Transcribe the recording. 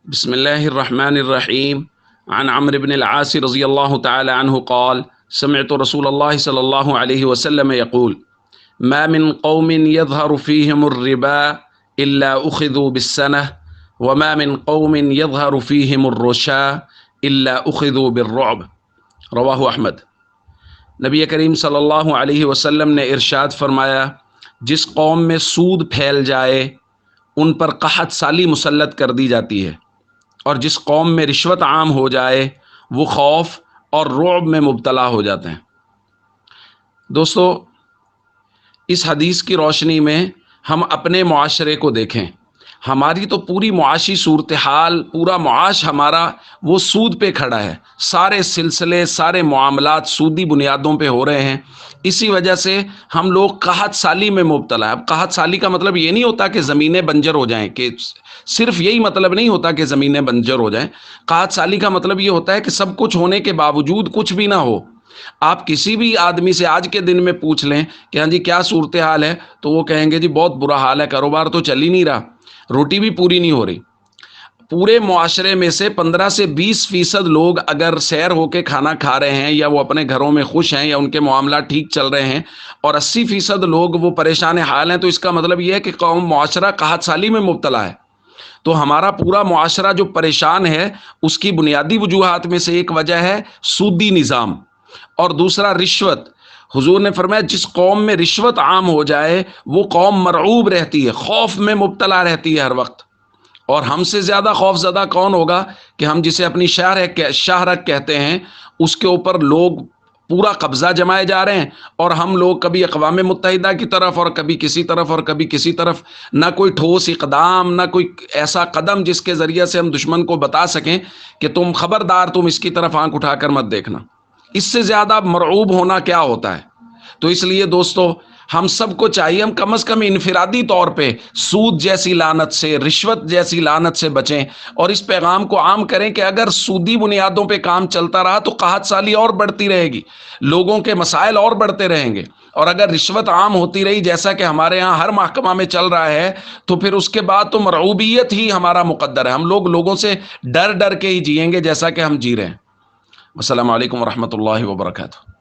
بسم الله الرحمن الرحيم. عن عمرو بن العاص رضي الله تعالى عنه قال: سمعت رسول الله صلى الله عليه وسلم يقول: ما من قوم يظهر فيهم الربا إلا أخذوا بالسنة، وما من قوم يظهر فيهم الرشا إلا أخذوا بالرعب. رواہ احمد۔ نبی کریم صلی اللہ علیہ وسلم نے ارشاد فرمایا، جس قوم میں سود پھیل جائے ان پر قحط سالی مسلط کر دی جاتی ہے، اور جس قوم میں رشوت عام ہو جائے وہ خوف اور رعب میں مبتلا ہو جاتے ہیں۔ دوستو، اس حدیث کی روشنی میں ہم اپنے معاشرے کو دیکھیں۔ ہماری تو پوری معاشی صورتحال، پورا معاش ہمارا وہ سود پہ کھڑا ہے، سارے سلسلے، سارے معاملات سودی بنیادوں پہ ہو رہے ہیں۔ اسی وجہ سے ہم لوگ قحط سالی میں مبتلا ہیں۔ اب قحط سالی کا مطلب یہ نہیں ہوتا کہ زمینیں بنجر ہو جائیں، کہ صرف یہی مطلب نہیں ہوتا کہ زمینیں بنجر ہو جائیں۔ قحط سالی کا مطلب یہ ہوتا ہے کہ سب کچھ ہونے کے باوجود کچھ بھی نہ ہو۔ آپ کسی بھی آدمی سے آج کے دن میں پوچھ لیں کہ ہاں جی کیا صورتحال ہے، تو وہ کہیں گے جی بہت برا حال ہے، کاروبار تو چل ہی نہیں رہا، روٹی بھی پوری نہیں ہو رہی۔ پورے معاشرے میں سے 15 سے 20% لوگ اگر سیر ہو کے کھانا کھا رہے ہیں، یا وہ اپنے گھروں میں خوش ہیں، یا ان کے معاملات ٹھیک چل رہے ہیں، اور 80% لوگ وہ پریشان حال ہیں، تو اس کا مطلب یہ ہے کہ قوم معاشرہ قحط سالی میں مبتلا ہے۔ تو ہمارا پورا معاشرہ جو پریشان ہے، اس کی بنیادی وجوہات میں سے ایک وجہ ہے سودی نظام، اور دوسرا رشوت۔ حضور نے فرمایا جس قوم میں رشوت عام ہو جائے وہ قوم مرعوب رہتی ہے، خوف میں مبتلا رہتی ہے ہر وقت۔ اور ہم سے زیادہ خوف زدہ کون ہوگا کہ ہم جسے اپنی شہرت کہتے ہیں، اس کے اوپر لوگ پورا قبضہ جمائے جا رہے ہیں، اور ہم لوگ کبھی اقوام متحدہ کی طرف، اور کبھی کسی طرف، اور کبھی کسی طرف، نہ کوئی ٹھوس اقدام، نہ کوئی ایسا قدم جس کے ذریعے سے ہم دشمن کو بتا سکیں کہ تم خبردار، تم اس کی طرف آنکھ اٹھا کر مت دیکھنا۔ اس سے زیادہ مرعوب ہونا کیا ہوتا ہے؟ تو اس لیے دوستو، ہم سب کو چاہیے ہم کم از کم انفرادی طور پہ سود جیسی لعنت سے، رشوت جیسی لعنت سے بچیں، اور اس پیغام کو عام کریں کہ اگر سودی بنیادوں پہ کام چلتا رہا تو قحط سالی اور بڑھتی رہے گی، لوگوں کے مسائل اور بڑھتے رہیں گے، اور اگر رشوت عام ہوتی رہی جیسا کہ ہمارے ہاں ہر محکمہ میں چل رہا ہے، تو پھر اس کے بعد تو مرعوبیت ہی ہمارا مقدر ہے۔ ہم لوگ لوگوں سے ڈر ڈر کے ہی جئیں گے جیسا کہ ہم جی رہے ہیں۔ السلام علیکم ورحمۃ اللہ وبرکاتہ۔